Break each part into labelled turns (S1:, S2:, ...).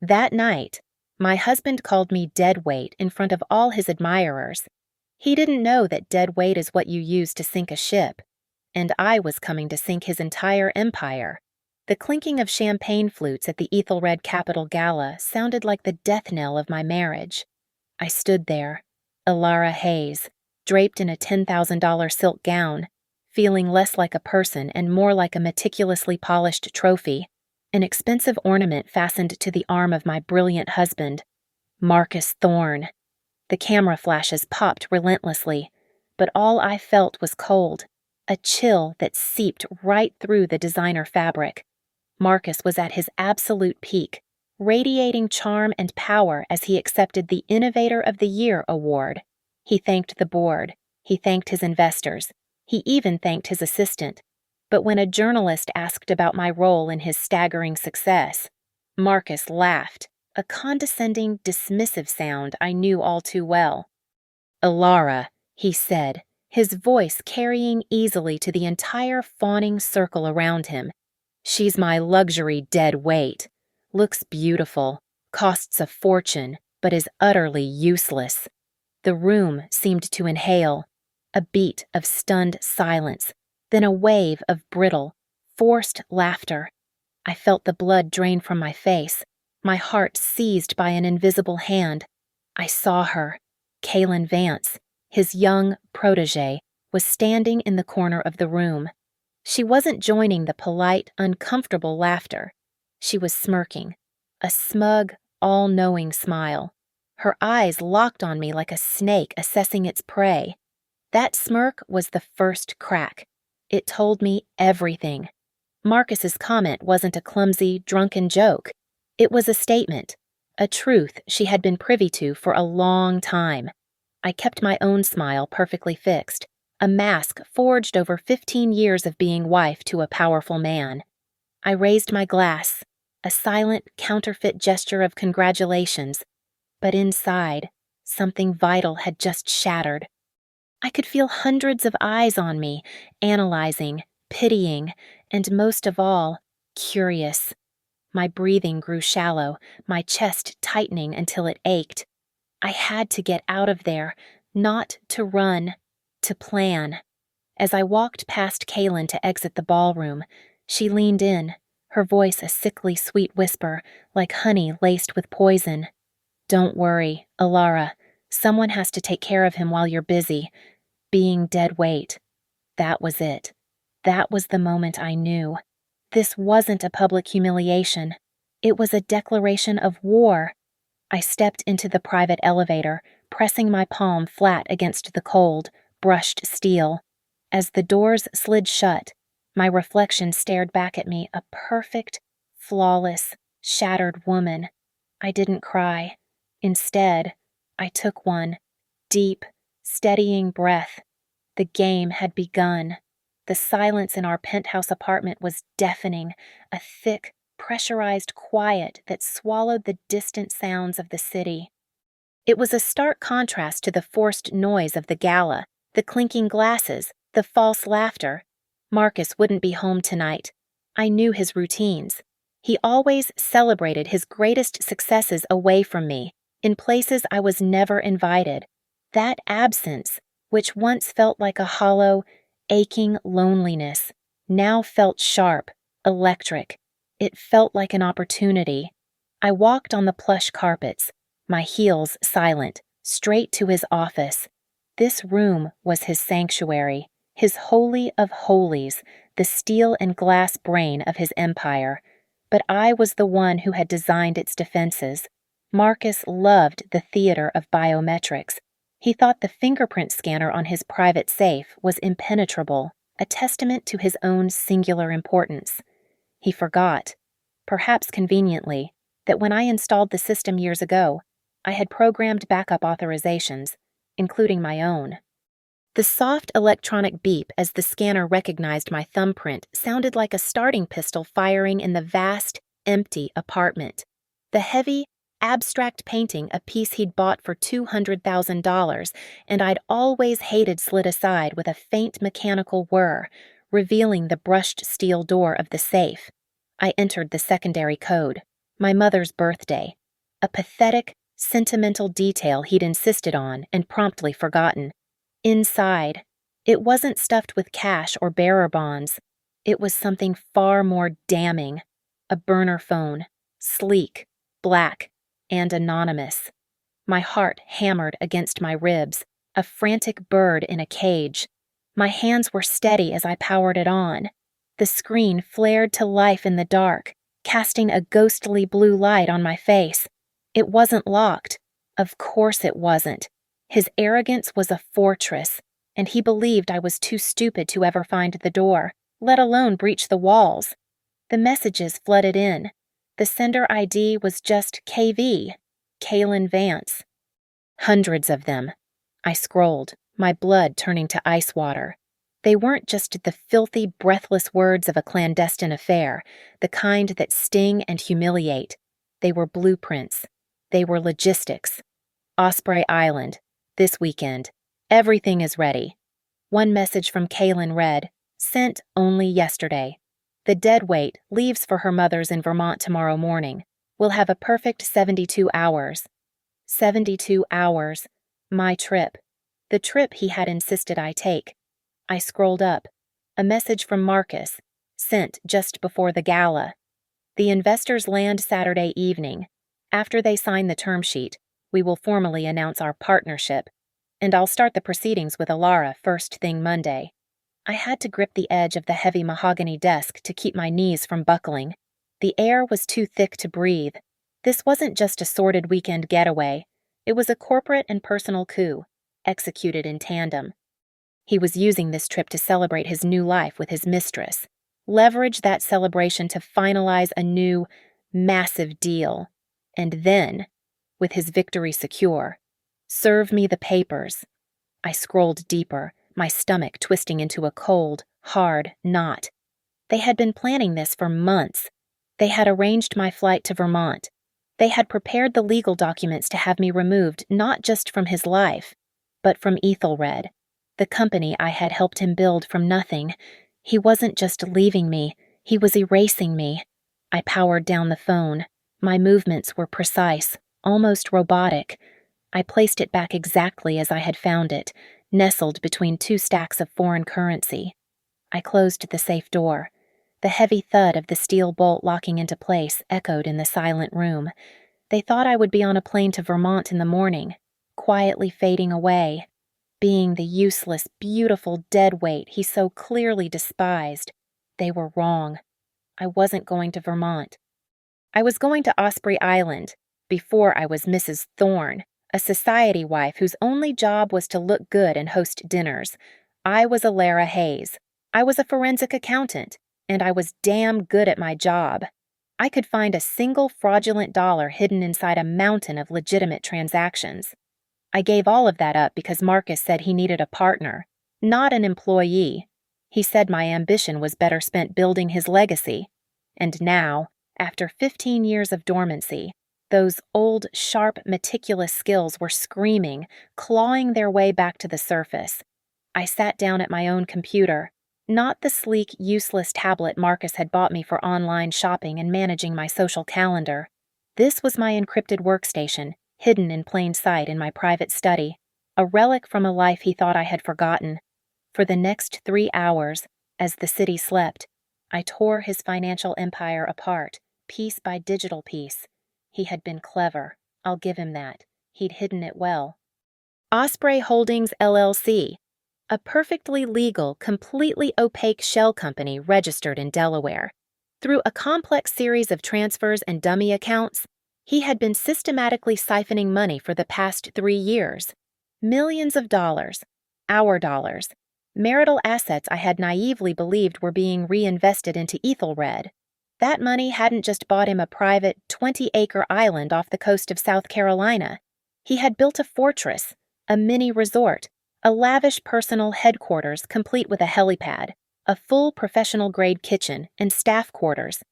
S1: That night, my husband called me dead weight in front of all his admirers. He didn't know that dead weight is what you use to sink a ship, and I was coming to sink his entire empire. The clinking of champagne flutes at the Ethelred Capitol Gala sounded like the death knell of my marriage. I stood there, Alara Hayes, draped in a $10,000 silk gown, feeling less like a person and more like a meticulously polished trophy, an expensive ornament fastened to the arm of my brilliant husband, Marcus Thorne. The camera flashes popped relentlessly, but all I felt was cold, a chill that seeped right through the designer fabric. Marcus was at his absolute peak, radiating charm and power as he accepted the Innovator of the Year award. He thanked the board, he thanked his investors, he even thanked his assistant. But when a journalist asked about my role in his staggering success, Marcus laughed, a condescending, dismissive sound I knew all too well. "Alara," he said, his voice carrying easily to the entire fawning circle around him. "She's my luxury dead weight. Looks beautiful, costs a fortune, but is utterly useless." The room seemed to inhale, a beat of stunned silence, then a wave of brittle, forced laughter. I felt the blood drain from my face, my heart seized by an invisible hand. I saw her. Kaylin Vance, his young protege, was standing in the corner of the room. She wasn't joining the polite, uncomfortable laughter. She was smirking, a smug, all-knowing smile. Her eyes locked on me like a snake assessing its prey. That smirk was the first crack. It told me everything. Marcus's comment wasn't a clumsy, drunken joke. It was a statement, a truth she had been privy to for a long time. I kept my own smile perfectly fixed, a mask forged over 15 years of being wife to a powerful man. I raised my glass, a silent, counterfeit gesture of congratulations, but inside, something vital had just shattered. I could feel hundreds of eyes on me, analyzing, pitying, and most of all, curious. My breathing grew shallow, my chest tightening until it ached. I had to get out of there, not to run, to plan. As I walked past Kaylin to exit the ballroom, she leaned in, her voice a sickly sweet whisper, like honey laced with poison. "Don't worry, Alara. Someone has to take care of him while you're busy." Being dead weight. That was it. That was the moment I knew. This wasn't a public humiliation. It was a declaration of war. I stepped into the private elevator, pressing my palm flat against the cold, brushed steel. As the doors slid shut, my reflection stared back at me, a perfect, flawless, shattered woman. I didn't cry. Instead, I took one, deep, steadying breath. The game had begun. The silence in our penthouse apartment was deafening, a thick, pressurized quiet that swallowed the distant sounds of the city. It was a stark contrast to the forced noise of the gala, the clinking glasses, the false laughter. Marcus wouldn't be home tonight. I knew his routines. He always celebrated his greatest successes away from me, in places I was never invited. That absence, which once felt like a hollow, aching loneliness, now felt sharp, electric. It felt like an opportunity. I walked on the plush carpets, my heels silent, straight to his office. This room was his sanctuary, his holy of holies, the steel and glass brain of his empire. But I was the one who had designed its defenses. Marcus loved the theater of biometrics. He thought the fingerprint scanner on his private safe was impenetrable, a testament to his own singular importance. He forgot, perhaps conveniently, that when I installed the system years ago, I had programmed backup authorizations, including my own. The soft electronic beep as the scanner recognized my thumbprint sounded like a starting pistol firing in the vast, empty apartment. The heavy, abstract painting a piece he'd bought for $200,000, and I'd always hated slid aside with a faint mechanical whir, revealing the brushed steel door of the safe. I entered the secondary code. My mother's birthday. A pathetic, sentimental detail he'd insisted on and promptly forgotten. Inside, it wasn't stuffed with cash or bearer bonds. It was something far more damning. A burner phone, sleek, black, and anonymous. My heart hammered against my ribs, a frantic bird in a cage. My hands were steady as I powered it on. The screen flared to life in the dark, casting a ghostly blue light on my face. It wasn't locked. Of course it wasn't. His arrogance was a fortress, and he believed I was too stupid to ever find the door, let alone breach the walls. The messages flooded in. The sender ID was just KV, Kaylin Vance. Hundreds of them. I scrolled, my blood turning to ice water. They weren't just the filthy, breathless words of a clandestine affair, the kind that sting and humiliate. They were blueprints. They were logistics. Osprey Island, this weekend. Everything is ready. One message from Kaylin read, sent only yesterday. The deadweight leaves for her mother's in Vermont tomorrow morning. We'll have a perfect 72 hours. 72 hours. My trip. The trip he had insisted I take. I scrolled up. A message from Marcus, sent just before the gala. The investors land Saturday evening. After they sign the term sheet, we will formally announce our partnership, and I'll start the proceedings with Alara first thing Monday. I had to grip the edge of the heavy mahogany desk to keep my knees from buckling. The air was too thick to breathe. This wasn't just a sordid weekend getaway. It was a corporate and personal coup, executed in tandem. He was using this trip to celebrate his new life with his mistress, leverage that celebration to finalize a new, massive deal, and then, with his victory secure, serve me the papers. I scrolled deeper, my stomach twisting into a cold, hard knot. They had been planning this for months. They had arranged my flight to Vermont. They had prepared the legal documents to have me removed not just from his life, but from Ethelred, the company I had helped him build from nothing. He wasn't just leaving me, he was erasing me. I powered down the phone. My movements were precise, almost robotic. I placed it back exactly as I had found it, nestled between two stacks of foreign currency. I closed the safe door. The heavy thud of the steel bolt locking into place echoed in the silent room. They thought I would be on a plane to Vermont in the morning, quietly fading away, being the useless, beautiful deadweight he so clearly despised. They were wrong. I wasn't going to Vermont. I was going to Osprey Island, before I was Mrs. Thorne, a society wife whose only job was to look good and host dinners. I was Alara Hayes. I was a forensic accountant, and I was damn good at my job. I could find a single fraudulent dollar hidden inside a mountain of legitimate transactions. I gave all of that up because Marcus said he needed a partner, not an employee. He said my ambition was better spent building his legacy. And now, after 15 years of dormancy, those old, sharp, meticulous skills were screaming, clawing their way back to the surface. I sat down at my own computer, not the sleek, useless tablet Marcus had bought me for online shopping and managing my social calendar. This was my encrypted workstation, hidden in plain sight in my private study, a relic from a life he thought I had forgotten. For the next 3 hours, as the city slept, I tore his financial empire apart, piece by digital piece. He had been clever, I'll give him that. He'd hidden it well. Osprey Holdings LLC, a perfectly legal, completely opaque shell company registered in Delaware. Through a complex series of transfers and dummy accounts, he had been systematically siphoning money for the past 3 years. Millions of dollars, our dollars, marital assets I had naively believed were being reinvested into Ethelred. That money hadn't just bought him a private 20-acre island off the coast of South Carolina. He had built a fortress, a mini resort, a lavish personal headquarters complete with a helipad, a full professional-grade kitchen, and staff quarters.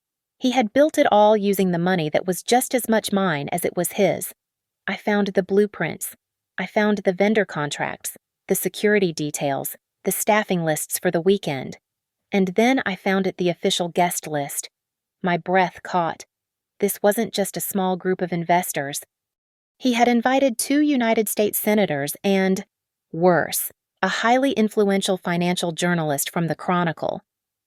S1: He had built it all using the money that was just as much mine as it was his. I found the blueprints. I found the vendor contracts, the security details, the staffing lists for the weekend. And then I found it the official guest list. My breath caught. This wasn't just a small group of investors. He had invited 2 United States senators and, worse, a highly influential financial journalist from the Chronicle.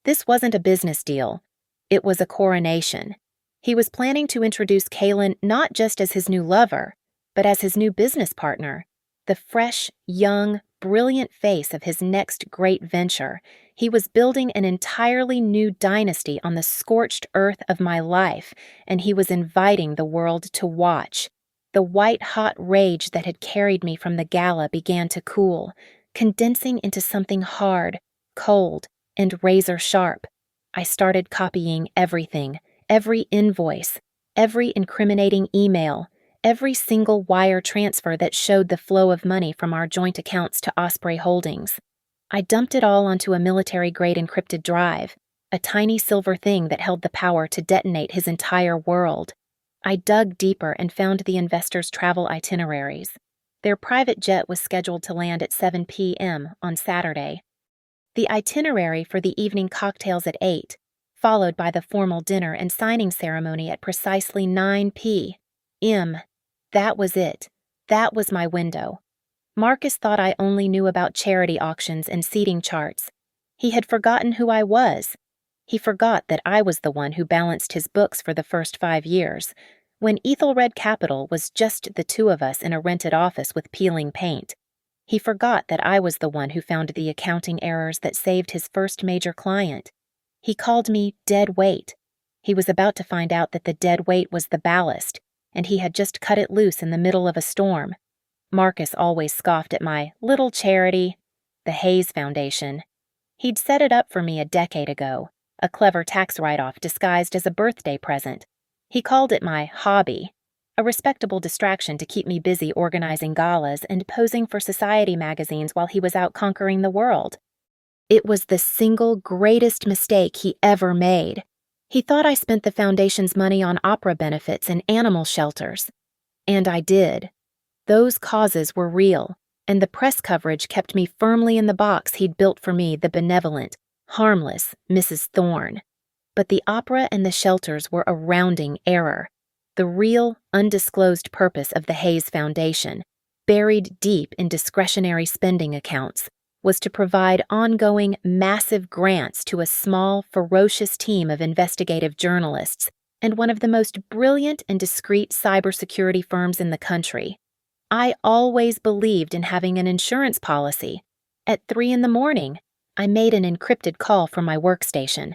S1: This wasn't a business deal. It was a coronation. He was planning to introduce Kaylin not just as his new lover, but as his new business partner, the fresh, young, brilliant face of his next great venture. He was building an entirely new dynasty on the scorched earth of my life, and he was inviting the world to watch. The white-hot rage that had carried me from the gala began to cool, condensing into something hard, cold, and razor-sharp. I started copying everything, every invoice, every incriminating email, every single wire transfer that showed the flow of money from our joint accounts to Osprey Holdings. I dumped it all onto a military-grade encrypted drive, a tiny silver thing that held the power to detonate his entire world. I dug deeper and found the investors' travel itineraries. Their private jet was scheduled to land at 7 p.m. on Saturday. The itinerary for the evening cocktails at 8, followed by the formal dinner and signing ceremony at precisely 9 p.m. That was it. That was my window. Marcus thought I only knew about charity auctions and seating charts. He had forgotten who I was. He forgot that I was the one who balanced his books for the first 5 years, when Ethelred Capital was just the 2 of us in a rented office with peeling paint. He forgot that I was the one who found the accounting errors that saved his first major client. He called me dead weight. He was about to find out that the dead weight was the ballast, and he had just cut it loose in the middle of a storm. Marcus always scoffed at my little charity, the Hayes Foundation. He'd set it up for me a decade ago, a clever tax write-off disguised as a birthday present. He called it my hobby, a respectable distraction to keep me busy organizing galas and posing for society magazines while he was out conquering the world. It was the single greatest mistake he ever made. He thought I spent the foundation's money on opera benefits and animal shelters. And I did. Those causes were real, and the press coverage kept me firmly in the box he'd built for me, the benevolent, harmless Mrs. Thorne. But the opera and the shelters were a rounding error. The real, undisclosed purpose of the Hayes Foundation, buried deep in discretionary spending accounts, was to provide ongoing, massive grants to a small, ferocious team of investigative journalists and one of the most brilliant and discreet cybersecurity firms in the country. I always believed in having an insurance policy. At 3 a.m, I made an encrypted call from my workstation.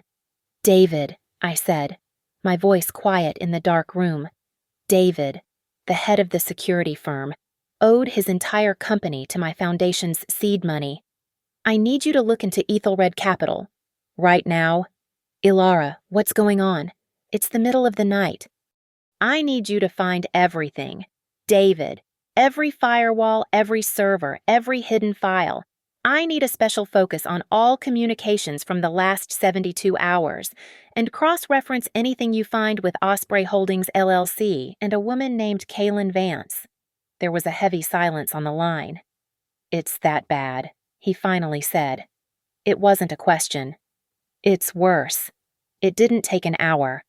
S1: "David," I said, my voice quiet in the dark room. David, the head of the security firm, owed his entire company to my foundation's seed money. "I need you to look into Ethelred Capital. Right now." "Ilara, what's going on? It's the middle of the night." "I need you to find everything. David. Every firewall, every server, every hidden file. I need a special focus on all communications from the last 72 hours, and cross-reference anything you find with Osprey Holdings LLC and a woman named Kaylin Vance." There was a heavy silence on the line. "It's that bad," he finally said. It wasn't a question. "It's worse." It didn't take an hour.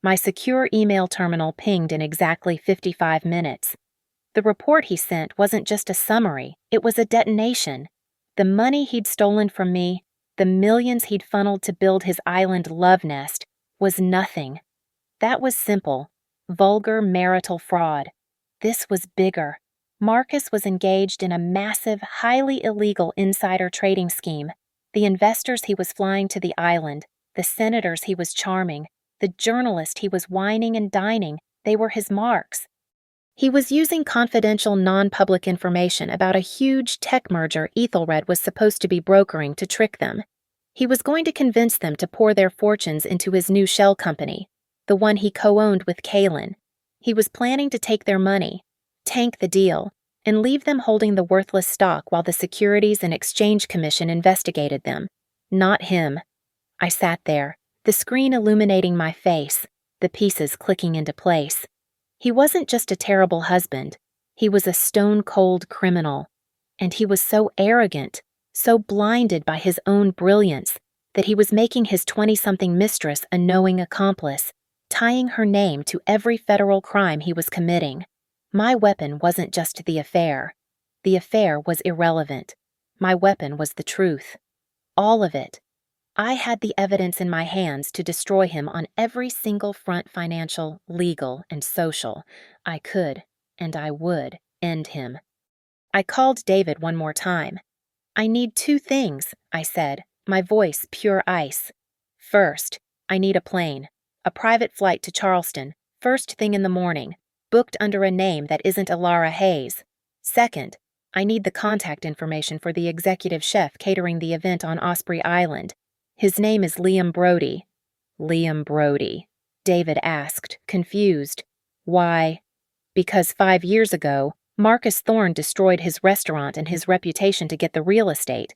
S1: My secure email terminal pinged in exactly 55 minutes. The report he sent wasn't just a summary, it was a detonation. The money he'd stolen from me, the millions he'd funneled to build his island love nest, was nothing. That was simple, vulgar marital fraud. This was bigger. Marcus was engaged in a massive, highly illegal insider trading scheme. The investors he was flying to the island, the senators he was charming, the journalist he was wining and dining, they were his marks. He was using confidential non-public information about a huge tech merger Ethelred was supposed to be brokering to trick them. He was going to convince them to pour their fortunes into his new shell company, the one he co-owned with Kaylin. He was planning to take their money, tank the deal, and leave them holding the worthless stock while the Securities and Exchange Commission investigated them. Not him. I sat there, the screen illuminating my face, the pieces clicking into place. He wasn't just a terrible husband, he was a stone-cold criminal. And he was so arrogant, so blinded by his own brilliance, that he was making his 20-something mistress a knowing accomplice, tying her name to every federal crime he was committing. My weapon wasn't just the affair. The affair was irrelevant. My weapon was the truth. All of it. I had the evidence in my hands to destroy him on every single front, financial, legal, and social. I could, and I would, end him. I called David one more time. "I need 2 things," I said, my voice pure ice. "First, I need a plane. A private flight to Charleston, first thing in the morning, booked under a name that isn't Alara Hayes. Second, I need the contact information for the executive chef catering the event on Osprey Island. His name is Liam Brody." "Liam Brody?" David asked, confused. "Why?" "Because 5 years ago, Marcus Thorne destroyed his restaurant and his reputation to get the real estate,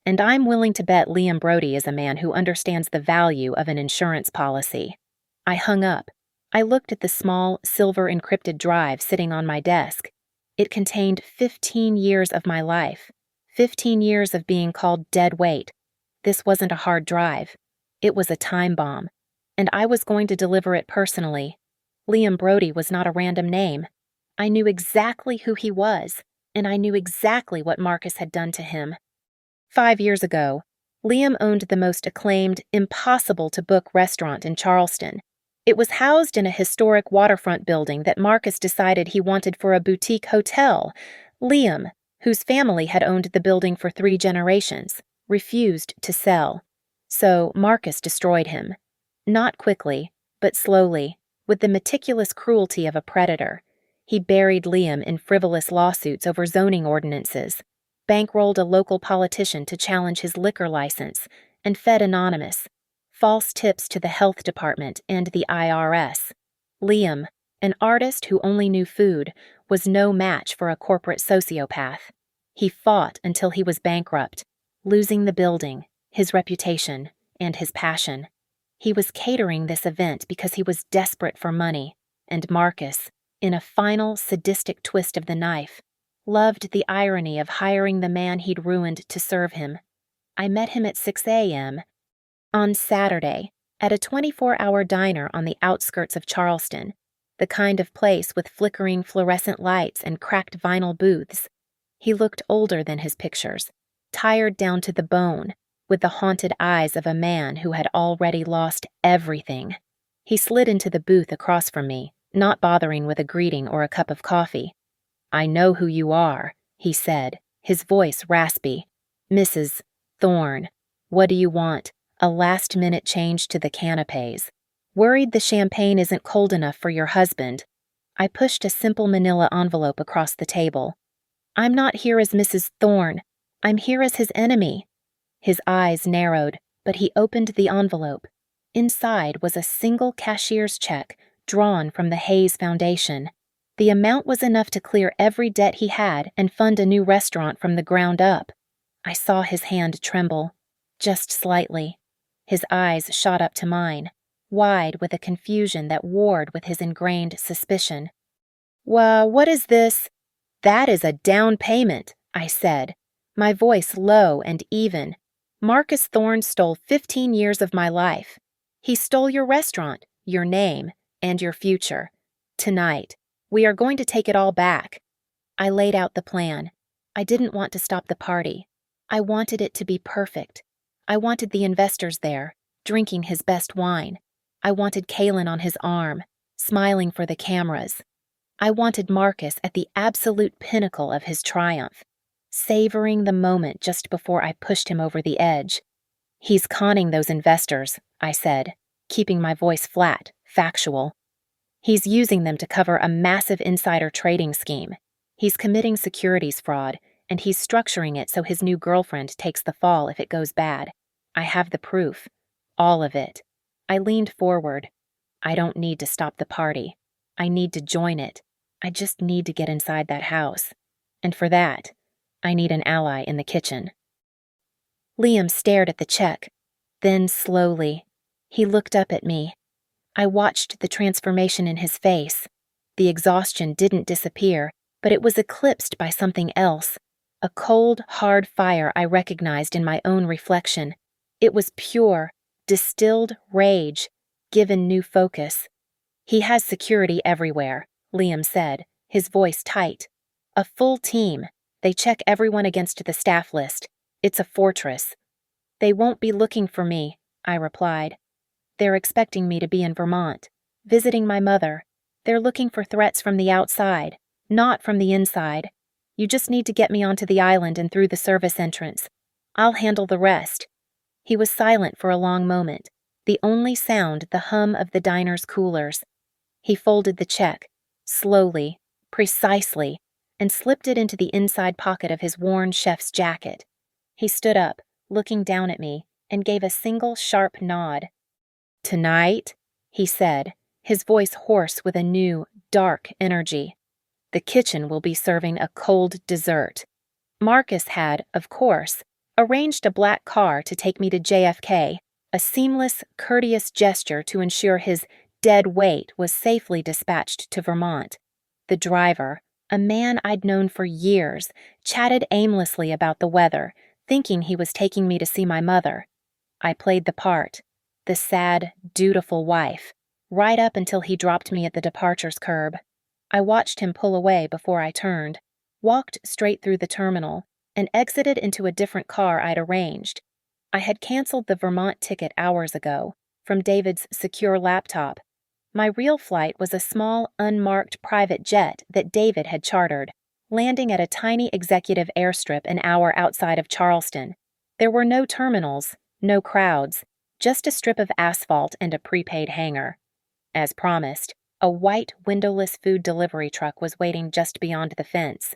S1: and I'm willing to bet Liam Brody is a man who understands the value of an insurance policy." I hung up. I looked at the small, silver-encrypted drive sitting on my desk. It contained 15 years of my life, 15 years of being called dead weight. This wasn't a hard drive. It was a time bomb, and I was going to deliver it personally. Liam Brody was not a random name. I knew exactly who he was, and I knew exactly what Marcus had done to him. 5 years ago, Liam owned the most acclaimed, impossible-to-book restaurant in Charleston. It was housed in a historic waterfront building that Marcus decided he wanted for a boutique hotel. Liam, whose family had owned the building for 3 generations, refused to sell. So Marcus destroyed him. Not quickly, but slowly, with the meticulous cruelty of a predator. He buried Liam in frivolous lawsuits over zoning ordinances, bankrolled a local politician to challenge his liquor license, and fed anonymous, false tips to the health department and the IRS. Liam, an artist who only knew food, was no match for a corporate sociopath. He fought until he was bankrupt, losing the building, his reputation, and his passion. He was catering this event because he was desperate for money, and Marcus, in a final sadistic twist of the knife, loved the irony of hiring the man he'd ruined to serve him. I met him at 6 a.m. on Saturday at a 24-hour diner on the outskirts of Charleston, the kind of place with flickering fluorescent lights and cracked vinyl booths. He looked older than his pictures, tired down to the bone, with the haunted eyes of a man who had already lost everything. He slid into the booth across from me, not bothering with a greeting or a cup of coffee. "I know who you are," he said, his voice raspy. "Mrs. Thorne. What do you want? A last-minute change to the canapes. Worried the champagne isn't cold enough for your husband." I pushed a simple manila envelope across the table. "I'm not here as Mrs. Thorne. I'm here as his enemy." His eyes narrowed, but he opened the envelope. Inside was a single cashier's check drawn from the Hayes Foundation. The amount was enough to clear every debt he had and fund a new restaurant from the ground up. I saw his hand tremble, just slightly. His eyes shot up to mine, wide with a confusion that warred with his ingrained suspicion. What is this?" "That is a down payment," I said, my voice low and even. "Marcus Thorne stole 15 years of my life. He stole your restaurant, your name, and your future. Tonight, we are going to take it all back." I laid out the plan. I didn't want to stop the party. I wanted it to be perfect. I wanted the investors there, drinking his best wine. I wanted Kaylin on his arm, smiling for the cameras. I wanted Marcus at the absolute pinnacle of his triumph, savoring the moment just before I pushed him over the edge. "He's conning those investors," I said, keeping my voice flat, factual. "He's using them to cover a massive insider trading scheme. He's committing securities fraud, and he's structuring it so his new girlfriend takes the fall if it goes bad. I have the proof. All of it." I leaned forward. "I don't need to stop the party. I need to join it. I just need to get inside that house. And for that, I need an ally in the kitchen." Liam stared at the check. Then slowly, he looked up at me. I watched the transformation in his face. The exhaustion didn't disappear, but it was eclipsed by something else. A cold, hard fire I recognized in my own reflection. It was pure, distilled rage, given new focus. He has security everywhere, Liam said, his voice tight. A full team. They check everyone against the staff list. It's a fortress. They won't be looking for me, I replied. They're expecting me to be in Vermont, visiting my mother. They're looking for threats from the outside, not from the inside. You just need to get me onto the island and through the service entrance. I'll handle the rest. He was silent for a long moment, the only sound the hum of the diner's coolers. He folded the check, slowly, precisely, and slipped it into the inside pocket of his worn chef's jacket. He stood up, looking down at me, and gave a single sharp nod. "Tonight," he said, his voice hoarse with a new, dark energy, "the kitchen will be serving a cold dessert." Marcus had, of course, arranged a black car to take me to JFK, a seamless, courteous gesture to ensure his dead weight was safely dispatched to Vermont. The driver, a man I'd known for years, chatted aimlessly about the weather, thinking he was taking me to see my mother. I played the part, the sad, dutiful wife, right up until he dropped me at the departures curb. I watched him pull away before I turned, walked straight through the terminal, and exited into a different car I'd arranged. I had canceled the Vermont ticket hours ago, from David's secure laptop. My real flight was a small, unmarked private jet that David had chartered, landing at a tiny executive airstrip an hour outside of Charleston. There were no terminals, no crowds, just a strip of asphalt and a prepaid hangar. As promised, a white, windowless food delivery truck was waiting just beyond the fence.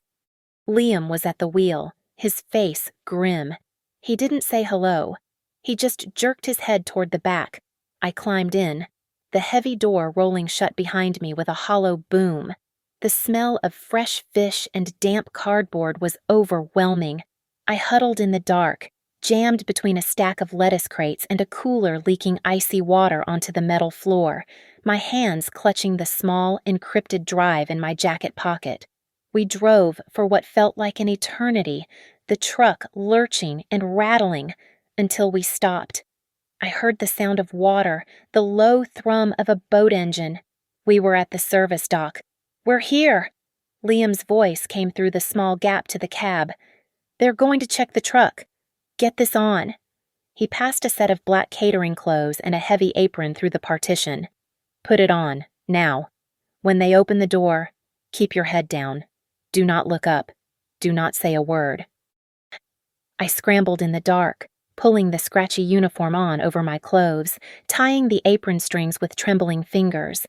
S1: Liam was at the wheel, his face grim. He didn't say hello. He just jerked his head toward the back. I climbed in, the heavy door rolling shut behind me with a hollow boom. The smell of fresh fish and damp cardboard was overwhelming. I huddled in the dark, jammed between a stack of lettuce crates and a cooler leaking icy water onto the metal floor, my hands clutching the small, encrypted drive in my jacket pocket. We drove for what felt like an eternity, the truck lurching and rattling, until we stopped. I heard the sound of water, the low thrum of a boat engine. We were at the service dock. "We're here!" Liam's voice came through the small gap to the cab. "They're going to check the truck. Get this on." He passed a set of black catering clothes and a heavy apron through the partition. "Put it on, now. When they open the door, keep your head down. Do not look up. Do not say a word." I scrambled in the dark, pulling the scratchy uniform on over my clothes, tying the apron strings with trembling fingers.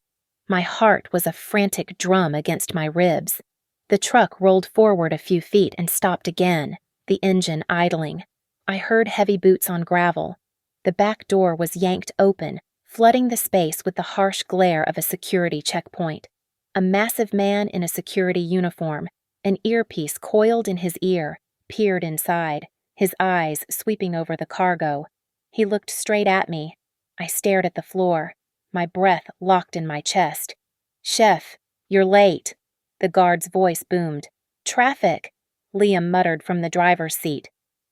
S1: My heart was a frantic drum against my ribs. The truck rolled forward a few feet and stopped again, the engine idling. I heard heavy boots on gravel. The back door was yanked open, flooding the space with the harsh glare of a security checkpoint. A massive man in a security uniform, an earpiece coiled in his ear, peered inside, his eyes sweeping over the cargo. He looked straight at me. I stared at the floor, my breath locked in my chest. "Chef, you're late," the guard's voice boomed. "Traffic," Liam muttered from the driver's seat.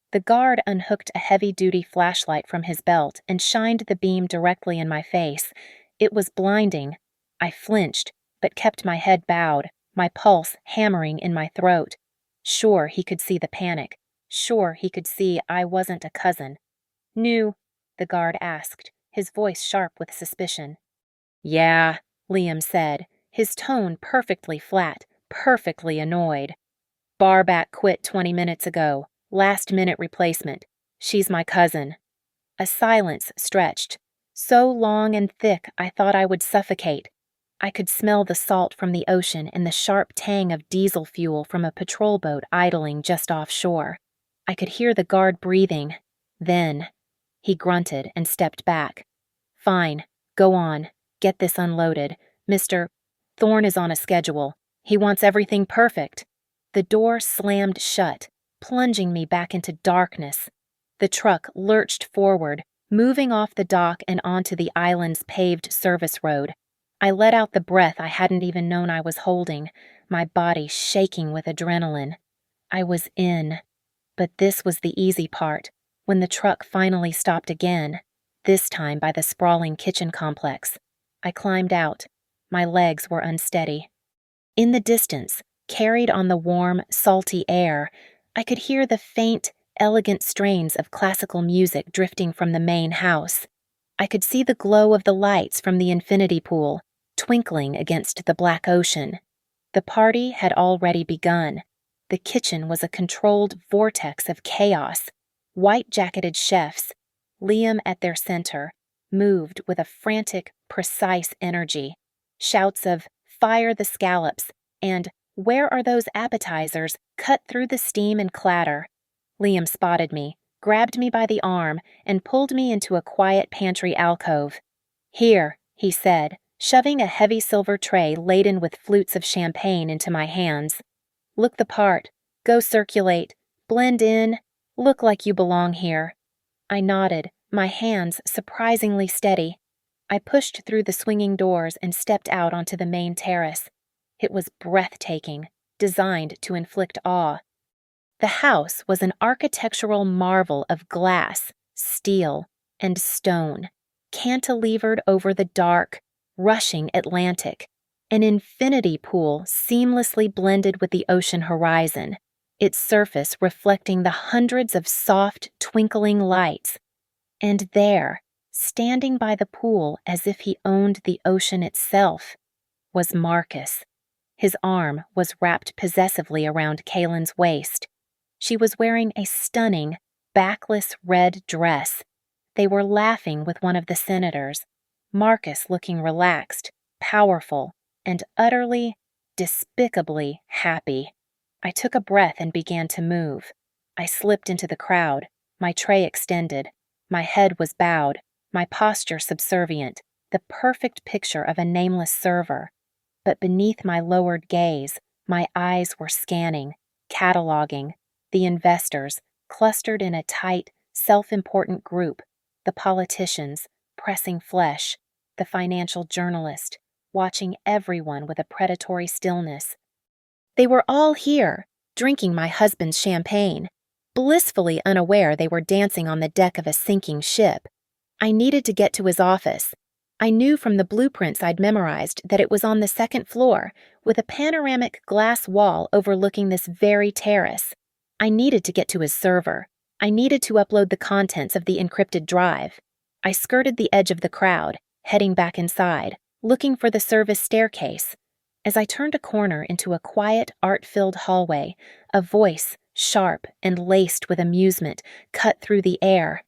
S1: The guard unhooked a heavy-duty flashlight from his belt and shined the beam directly in my face. It was blinding. I flinched, but kept my head bowed, my pulse hammering in my throat. Sure, he could see the panic. Sure, he could see I wasn't a cousin. "New?" the guard asked, his voice sharp with suspicion. "Yeah," Liam said, his tone perfectly flat, perfectly annoyed. "Barback quit 20 minutes ago. Last-minute replacement. She's my cousin." A silence stretched, so long and thick I thought I would suffocate. I could smell the salt from the ocean and the sharp tang of diesel fuel from a patrol boat idling just offshore. I could hear the guard breathing. Then, he grunted and stepped back. "Fine, go on. Get this unloaded. Mr. Thorne is on a schedule. He wants everything perfect." The door slammed shut, plunging me back into darkness. The truck lurched forward, moving off the dock and onto the island's paved service road. I let out the breath I hadn't even known I was holding, my body shaking with adrenaline. I was in. But this was the easy part, when the truck finally stopped again, this time by the sprawling kitchen complex. I climbed out, My legs were unsteady. In the distance, carried on the warm, salty air, I could hear the faint, elegant strains of classical music drifting from the main house. I could see the glow of the lights from the infinity pool, twinkling against the black ocean. The party had already begun. The kitchen was a controlled vortex of chaos. White-jacketed chefs, Liam at their center, moved with a frantic, precise energy. Shouts of, "Fire the scallops," and "Where are those appetizers?" cut through the steam and clatter. Liam spotted me, grabbed me by the arm, and pulled me into a quiet pantry alcove. "Here," he said, shoving a heavy silver tray laden with flutes of champagne into my hands. "Look the part. Go circulate. Blend in. Look like you belong here." I nodded, my hands surprisingly steady. I pushed through the swinging doors and stepped out onto the main terrace. It was breathtaking, designed to inflict awe. The house was an architectural marvel of glass, steel, and stone, cantilevered over the dark, rushing Atlantic, an infinity pool seamlessly blended with the ocean horizon, its surface reflecting the hundreds of soft, twinkling lights. And there, standing by the pool as if he owned the ocean itself, was Marcus. His arm was wrapped possessively around Kaylin's waist. She was wearing a stunning, backless red dress. They were laughing with one of the senators, Marcus looking relaxed, powerful, and utterly, despicably happy. I took a breath and began to move. I slipped into the crowd, my tray extended. My head was bowed, my posture subservient, the perfect picture of a nameless server. But beneath my lowered gaze, my eyes were scanning, cataloging, the investors, clustered in a tight, self-important group, the politicians, pressing flesh, the financial journalist, watching everyone with a predatory stillness. They were all here, drinking my husband's champagne, blissfully unaware they were dancing on the deck of a sinking ship. I needed to get to his office. I knew from the blueprints I'd memorized that it was on the second floor, with a panoramic glass wall overlooking this very terrace. I needed to get to his server. I needed to upload the contents of the encrypted drive. I skirted the edge of the crowd, heading back inside, looking for the service staircase. As I turned a corner into a quiet, art-filled hallway, a voice, sharp and laced with amusement, cut through the air.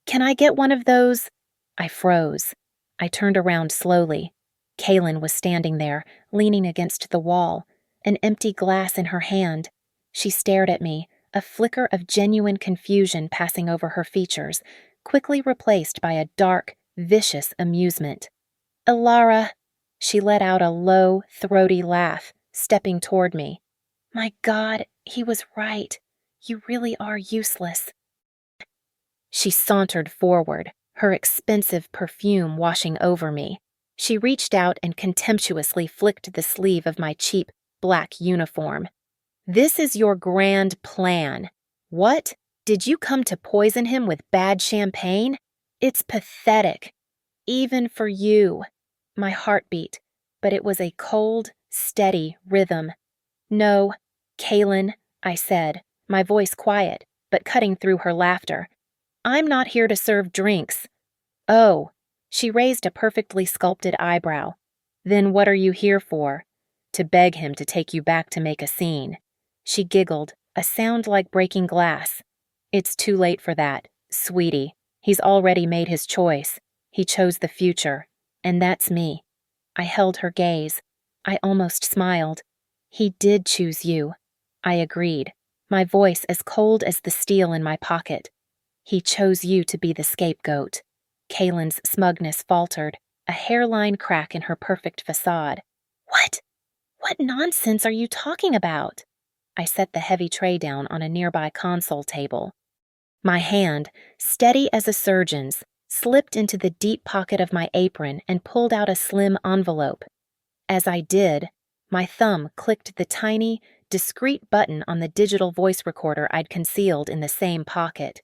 S1: "Can I get one of those?" I froze. I turned around slowly. Kaylin was standing there, leaning against the wall, an empty glass in her hand. She stared at me, a flicker of genuine confusion passing over her features, quickly replaced by a dark, vicious amusement. "Alara," she let out a low, throaty laugh, stepping toward me. "My God, he was right. You really are useless." She sauntered forward, her expensive perfume washing over me. She reached out and contemptuously flicked the sleeve of my cheap, black uniform. "This is your grand plan. What? Did you come to poison him with bad champagne? It's pathetic. Even for you." My heart beat, but it was a cold, steady rhythm. "No, Kaylin," I said, my voice quiet, but cutting through her laughter. "I'm not here to serve drinks." "Oh," she raised a perfectly sculpted eyebrow. "Then what are you here for?" "To beg him to take you back to make a scene." She giggled, a sound like breaking glass. "It's too late for that, sweetie. He's already made his choice. He chose the future, and that's me." I held her gaze. I almost smiled. "He did choose you." I agreed, my voice as cold as the steel in my pocket. "He chose you to be the scapegoat." Kaylin's smugness faltered, a hairline crack in her perfect facade. "What? What nonsense are you talking about?" I set the heavy tray down on a nearby console table. My hand, steady as a surgeon's, slipped into the deep pocket of my apron and pulled out a slim envelope. As I did, my thumb clicked the tiny, discreet button on the digital voice recorder I'd concealed in the same pocket.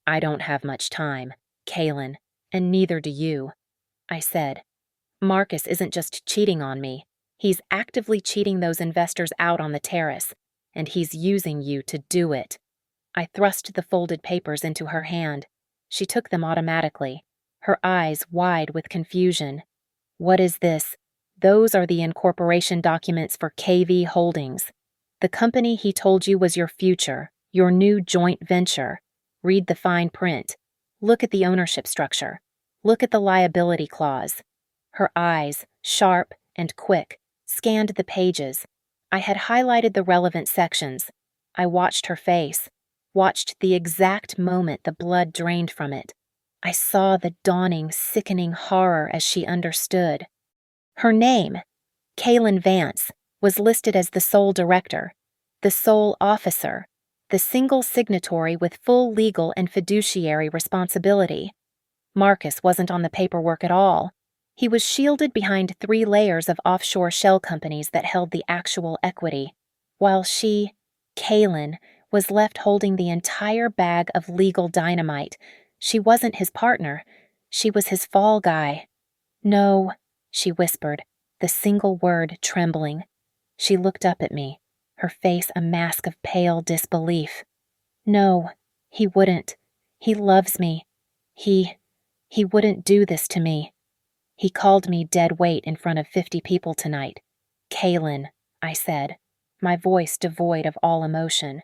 S1: "I don't have much time, Kaylin, and neither do you," I said. Marcus isn't just cheating on me. He's actively cheating those investors out on the terrace, and he's using you to do it." I thrust the folded papers into her hand. She took them automatically, her eyes wide with confusion. "What is this?" "Those are the incorporation documents for KV Holdings. The company he told you was your future, your new joint venture. Read the fine print. Look at the ownership structure. Look at the liability clause." Her eyes, sharp and quick, scanned the pages. I had highlighted the relevant sections. I watched her face, watched the exact moment the blood drained from it. I saw the dawning, sickening horror as she understood. Her name, Kaylin Vance, was listed as the sole director, the sole officer, the single signatory with full legal and fiduciary responsibility. Marcus wasn't on the paperwork at all. He was shielded behind 3 layers of offshore shell companies that held the actual equity, while she, Kaylin, was left holding the entire bag of legal dynamite. She wasn't his partner. She was his fall guy. "No," she whispered, the single word trembling. She looked up at me, her face a mask of pale disbelief. "No, he wouldn't. He loves me. He wouldn't do this to me. He called me dead weight in front of 50 people tonight. Kaylin," I said, my voice devoid of all emotion.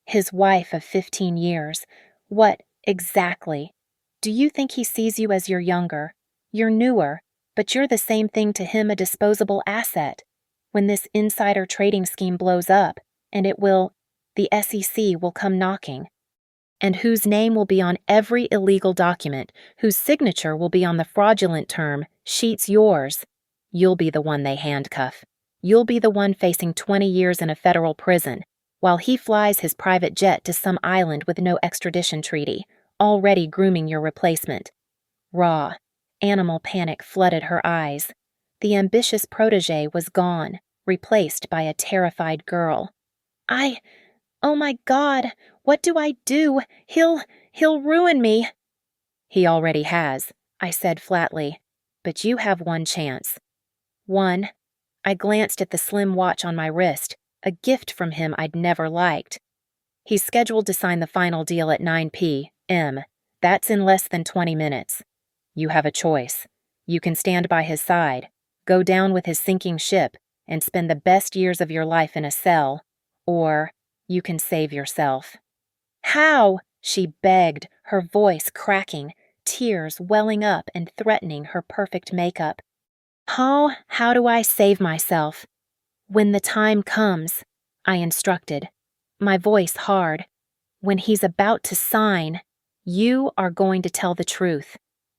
S1: "His wife of 15 years. What, exactly? Do you think he sees you as you're younger? You're newer, but you're the same thing to him, a disposable asset. When this insider trading scheme blows up, and it will, the SEC will come knocking. And whose name will be on every illegal document, whose signature will be on the fraudulent term, sheets yours. You'll be the one they handcuff. You'll be the one facing 20 years in a federal prison, while he flies his private jet to some island with no extradition treaty, already grooming your replacement." Raw, animal panic flooded her eyes. The ambitious protégé was gone, replaced by a terrified girl. Oh my God, what do I do? He'll ruin me." "He already has," I said flatly, "but you have one chance." "One?" I glanced at the slim watch on my wrist, a gift from him I'd never liked. "He's scheduled to sign the final deal at 9 p.m. That's in less than 20 minutes. You have a choice. You can stand by his side, go down with his sinking ship, and spend the best years of your life in a cell, or you can save yourself." "How?" she begged, her voice cracking, tears welling up and threatening her perfect makeup. How do I save myself?" "When the time comes," I instructed, my voice hard. "When he's about to sign, you are going to tell the truth.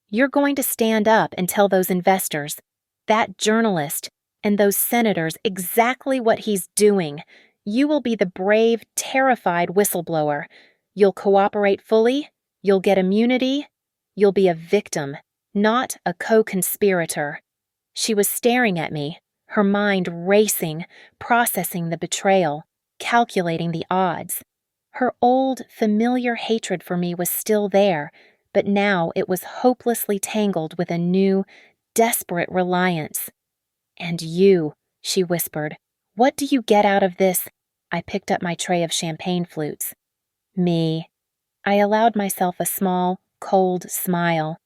S1: You're going to stand up and tell those investors, that journalist, and those senators exactly what he's doing. You will be the brave, terrified whistleblower. You'll cooperate fully, you'll get immunity, you'll be a victim, not a co-conspirator." She was staring at me, her mind racing, processing the betrayal, calculating the odds. Her old, familiar hatred for me was still there, but now it was hopelessly tangled with a new, desperate reliance. "And you," she whispered, "what do you get out of this?" I picked up my tray of champagne flutes. "Me." I allowed myself a small, cold smile.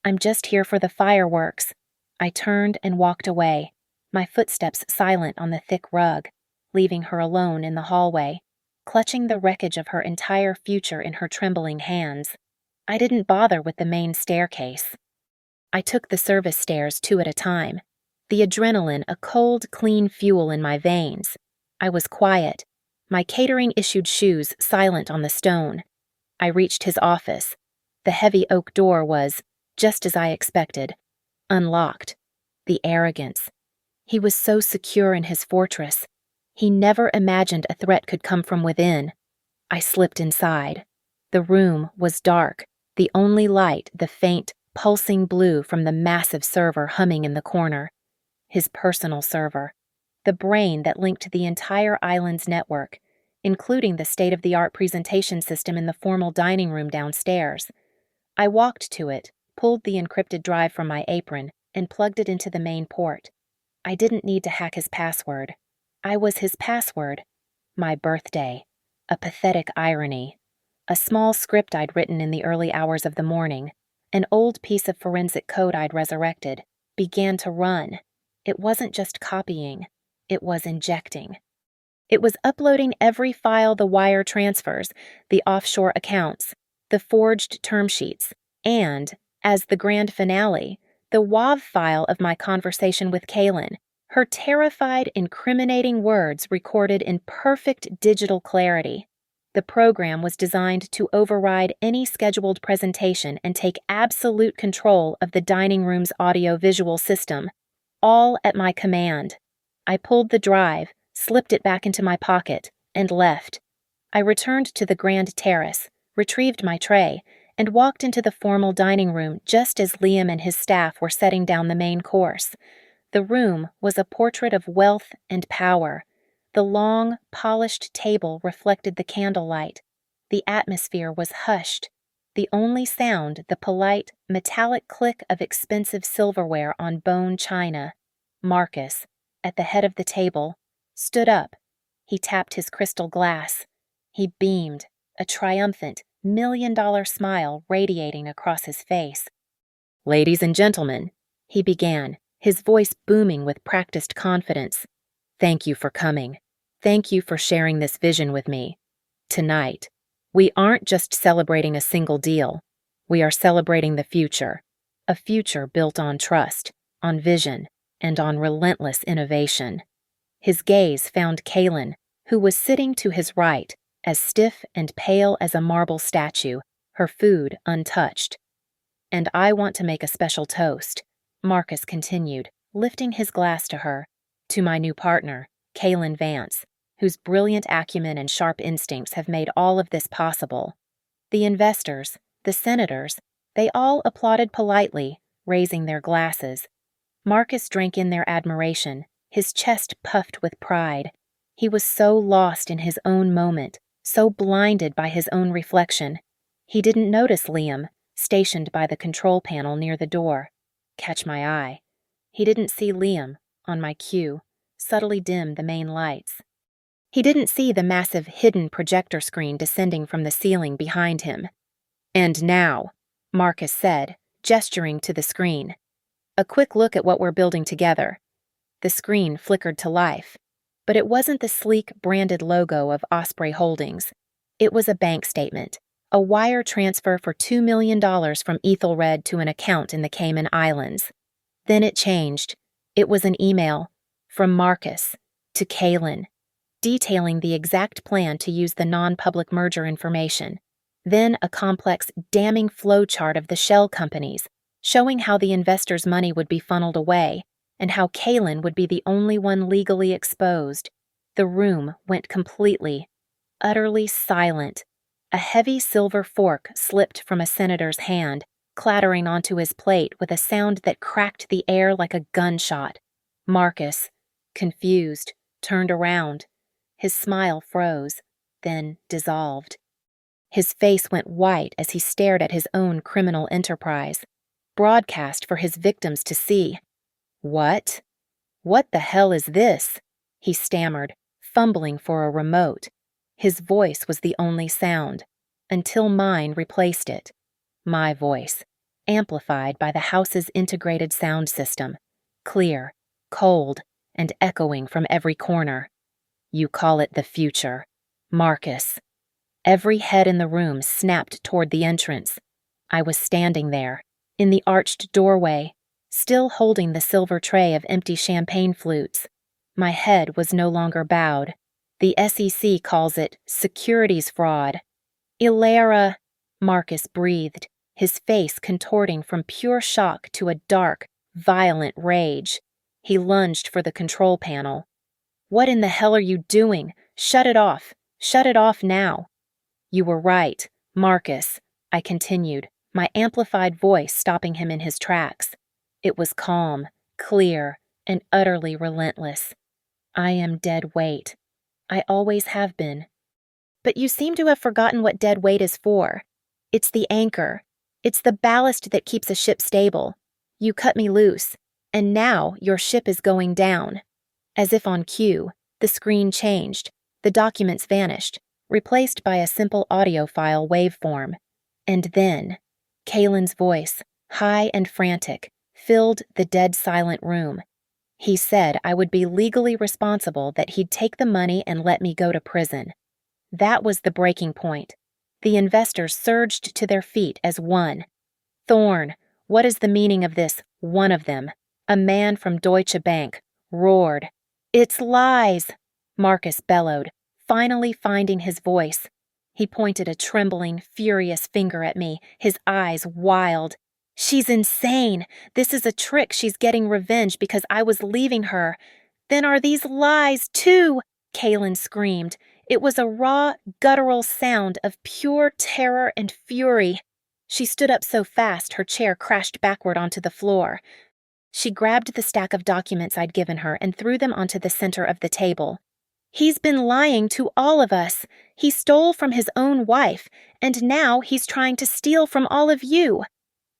S1: "I'm just here for the fireworks." I turned and walked away, my footsteps silent on the thick rug, leaving her alone in the hallway, clutching the wreckage of her entire future in her trembling hands. I didn't bother with the main staircase. I took the service stairs 2 at a time, the adrenaline a cold, clean fuel in my veins. I was quiet, my catering-issued shoes silent on the stone. I reached his office. The heavy oak door was, just as I expected, unlocked. The arrogance. He was so secure in his fortress. He never imagined a threat could come from within. I slipped inside. The room was dark, the only light the faint, pulsing blue from the massive server humming in the corner. His personal server. The brain that linked the entire island's network, including the state-of-the-art presentation system in the formal dining room downstairs. I walked to it, pulled the encrypted drive from my apron, and plugged it into the main port. I didn't need to hack his password. I was his password. My birthday. A pathetic irony. A small script I'd written in the early hours of the morning, an old piece of forensic code I'd resurrected, began to run. It wasn't just copying. It was injecting. It was uploading every file the wire transfers, the offshore accounts, the forged term sheets, and, as the grand finale, the WAV file of my conversation with Kaylin, her terrified, incriminating words recorded in perfect digital clarity. The program was designed to override any scheduled presentation and take absolute control of the dining room's audio-visual system, all at my command. I pulled the drive, slipped it back into my pocket, and left. I returned to the grand terrace, retrieved my tray, and walked into the formal dining room just as Liam and his staff were setting down the main course. The room was a portrait of wealth and power. The long, polished table reflected the candlelight. The atmosphere was hushed. The only sound the polite, metallic click of expensive silverware on bone china. Marcus, at the head of the table, stood up. He tapped his crystal glass. He beamed, a triumphant, $1,000,000 smile radiating across his face. "Ladies and gentlemen," he began, his voice booming with practiced confidence. "Thank you for coming. Thank you for sharing this vision with me. Tonight, we aren't just celebrating a single deal. We are celebrating the future. A future built on trust, on vision, and on relentless innovation." His gaze found Kaylin, who was sitting to his right, as stiff and pale as a marble statue, her food untouched. "And I want to make a special toast," Marcus continued, lifting his glass to her, "to my new partner, Kaylin Vance, whose brilliant acumen and sharp instincts have made all of this possible." The investors, the senators, they all applauded politely, raising their glasses. Marcus drank in their admiration, his chest puffed with pride. He was so lost in his own moment, so blinded by his own reflection. He didn't notice Liam, stationed by the control panel near the door, catch my eye. He didn't see Liam, on my cue, subtly dim the main lights. He didn't see the massive hidden projector screen descending from the ceiling behind him. "And now," Marcus said, gesturing to the screen, "a quick look at what we're building together." The screen flickered to life, but it wasn't the sleek, branded logo of Osprey Holdings. It was a bank statement, a wire transfer for $2 million from Ethelred to an account in the Cayman Islands. Then it changed. It was an email from Marcus to Kaylin, detailing the exact plan to use the non-public merger information. Then a complex, damning flowchart of the shell companies, showing how the investors' money would be funneled away, and how Kaylin would be the only one legally exposed. The room went completely, utterly silent. A heavy silver fork slipped from a senator's hand, clattering onto his plate with a sound that cracked the air like a gunshot. Marcus, confused, turned around. His smile froze, then dissolved. His face went white as he stared at his own criminal enterprise, broadcast for his victims to see. "What? What the hell is this?" he stammered, fumbling for a remote. His voice was the only sound, until mine replaced it. My voice, amplified by the house's integrated sound system, clear, cold, and echoing from every corner. "You call it the future. Marcus." Every head in the room snapped toward the entrance. I was standing there, in the arched doorway, still holding the silver tray of empty champagne flutes. My head was no longer bowed. The SEC calls it securities fraud. "Ilara," Marcus breathed, his face contorting from pure shock to a dark, violent rage. He lunged for the control panel. "What in the hell are you doing? Shut it off. Shut it off now." "You were right, Marcus," I continued, my amplified voice stopping him in his tracks. It was calm, clear, and utterly relentless. "I am dead weight. I always have been." "But you seem to have forgotten what dead weight is for. It's the anchor. It's the ballast that keeps a ship stable. You cut me loose. And now your ship is going down. As if on cue, the screen changed, the documents vanished, replaced by a simple audio file waveform. And then, Kalen's voice, high and frantic, filled the dead silent room. He said I would be legally responsible, that he'd take the money and let me go to prison. That was the breaking point. The investors surged to their feet as one. Thorne, what is the meaning of this, one of them? A man from Deutsche Bank roared. It's lies, Marcus bellowed, finally finding his voice. He pointed a trembling, furious finger at me, his eyes wild. She's insane. This is a trick. She's getting revenge because I was leaving her. Then are these lies, too? Kalen screamed. It was a raw, guttural sound of pure terror and fury. She stood up so fast her chair crashed backward onto the floor. She grabbed the stack of documents I'd given her and threw them onto the center of the table. He's been lying to all of us. He stole from his own wife, and now he's trying to steal from all of you.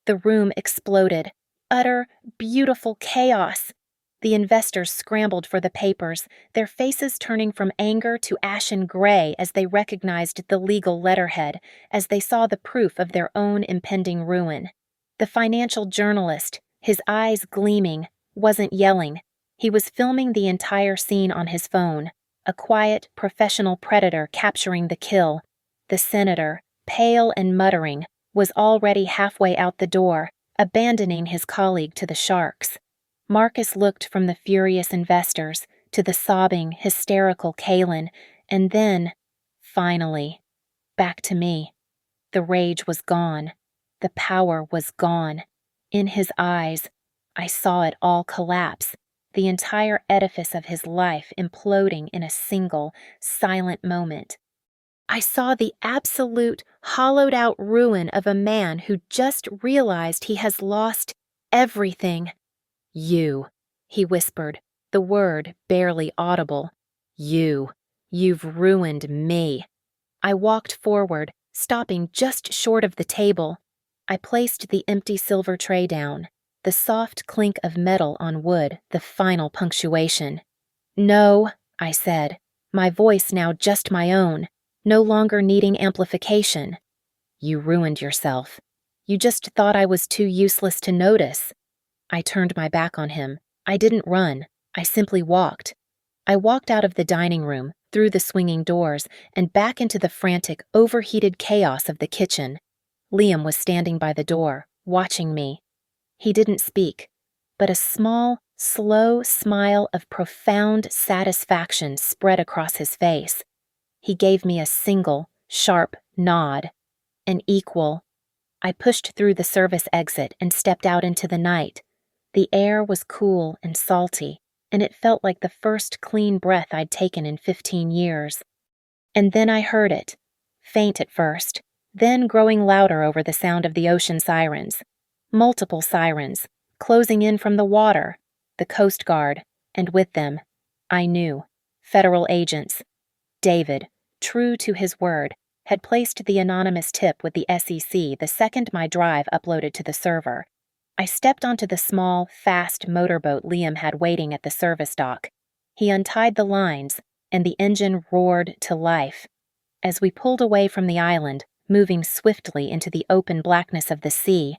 S1: The room exploded. Utter, beautiful chaos. The investors scrambled for the papers, their faces turning from anger to ashen gray as they recognized the legal letterhead, as they saw the proof of their own impending ruin. The financial journalist, his eyes gleaming, wasn't yelling. He was filming the entire scene on his phone, a quiet, professional predator capturing the kill. The senator, pale and muttering, was already halfway out the door, abandoning his colleague to the sharks. Marcus looked from the furious investors to the sobbing, hysterical Kalen, and then, finally, back to me. The rage was gone. The power was gone. In his eyes, I saw it all collapse, the entire edifice of his life imploding in a single, silent moment. I saw the absolute, hollowed-out ruin of a man who just realized he has lost everything. You, he whispered, the word barely audible. You've ruined me. I walked forward, stopping just short of the table. I placed the empty silver tray down, the soft clink of metal on wood, the final punctuation. No, I said, my voice now just my own, no longer needing amplification. You ruined yourself. You just thought I was too useless to notice. I turned my back on him. I didn't run. I simply walked. I walked out of the dining room, through the swinging doors, and back into the frantic, overheated chaos of the kitchen. Liam was standing by the door, watching me. He didn't speak, but a small, slow smile of profound satisfaction spread across his face. He gave me a single, sharp nod. An equal. I pushed through the service exit and stepped out into the night. The air was cool and salty, and it felt like the first clean breath I'd taken in 15 years. And then I heard it, faint at first, then growing louder over the sound of the ocean sirens. Multiple sirens, closing in from the water, the Coast Guard, and with them, I knew, federal agents. David, true to his word, had placed the anonymous tip with the SEC the second my drive uploaded to the server. I stepped onto the small, fast motorboat Liam had waiting at the service dock. He untied the lines, and the engine roared to life. As we pulled away from the island, moving swiftly into the open blackness of the sea,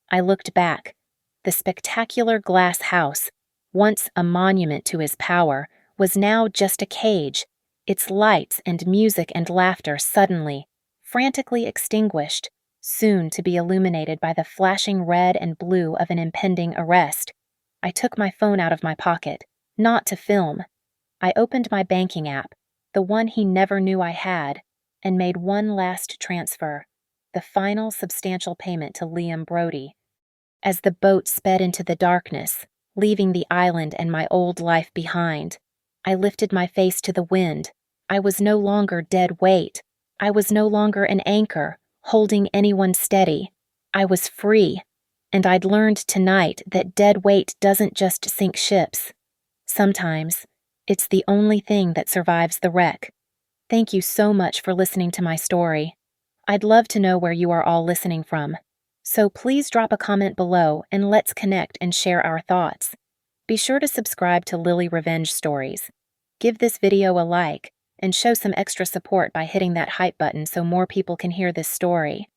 S1: I looked back. The spectacular glass house, once a monument to his power, was now just a cage, its lights and music and laughter suddenly, frantically extinguished, soon to be illuminated by the flashing red and blue of an impending arrest. I took my phone out of my pocket, not to film. I opened my banking app, the one he never knew I had, and made one last transfer, the final substantial payment to Liam Brody. As the boat sped into the darkness, leaving the island and my old life behind, I lifted my face to the wind. I was no longer dead weight. I was no longer an anchor, holding anyone steady. I was free, and I'd learned tonight that dead weight doesn't just sink ships. Sometimes, it's the only thing that survives the wreck. Thank you so much for listening to my story. I'd love to know where you are all listening from. So please drop a comment below and let's connect and share our thoughts. Be sure to subscribe to Lily Revenge Stories. Give this video a like and show some extra support by hitting that hype button so more people can hear this story.